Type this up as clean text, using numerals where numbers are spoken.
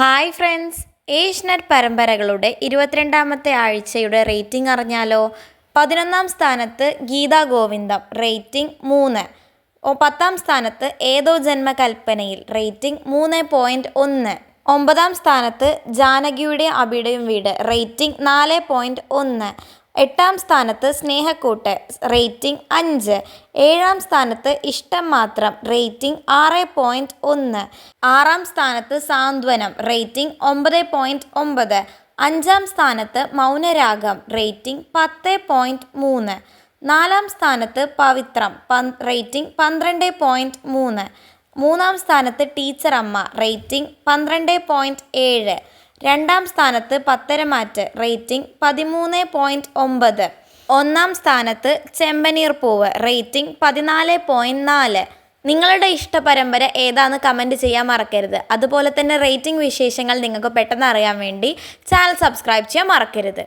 Hi friends, Asianet പരമ്പരകളുടെ 22ാമത്തെ ആഴ്ചയുടെ rating അറിഞ്ഞാലോ? 11ാം സ്ഥാനത്ത് ഗീതാ ഗോവിന്ദം, rating 3. 10ാം സ്ഥാനത്ത് ഏതോ ജന്മകൽപ്പനയിൽ, റേറ്റിംഗ് 3.1. 9ാം സ്ഥാനത്ത് ജാനകിയുടെ അബിയുടെയും വീട്, റേറ്റിംഗ് 4.1. 8ാം സ്ഥാനത്ത് സ്നേഹക്കൂട്ട്, റേറ്റിംഗ് 5. 7ാം സ്ഥാനത്ത് ഇഷ്ടം മാത്രം, റേറ്റിംഗ് 6.1. 6ാം സ്ഥാനത്ത് സാന്ത്വനം, റേറ്റിംഗ് 9.9. 5ാം സ്ഥാനത്ത് മൗനരാഗം, റേറ്റിംഗ് 10.3. 4ാം സ്ഥാനത്ത് പവിത്രം, റേറ്റിംഗ് 12.3. 3ാം സ്ഥാനത്ത് ടീച്ചർ അമ്മ, റേറ്റിംഗ് 12.7. 2ാം സ്ഥാനത്ത് പത്തരമാറ്റ്, റേറ്റിംഗ് 13.9. 1ാം സ്ഥാനത്ത് ചെമ്പനീർ പൂവ്, റേറ്റിംഗ് 14.4. നിങ്ങളുടെ ഇഷ്ട പരമ്പര ഏതാണെന്ന് കമൻറ്റ് ചെയ്യാൻ മറക്കരുത്. അതുപോലെ തന്നെ റേറ്റിംഗ് വിശേഷങ്ങൾ നിങ്ങൾക്ക് പെട്ടെന്ന് അറിയാൻ വേണ്ടി ചാനൽ സബ്സ്ക്രൈബ് ചെയ്യാൻ മറക്കരുത്.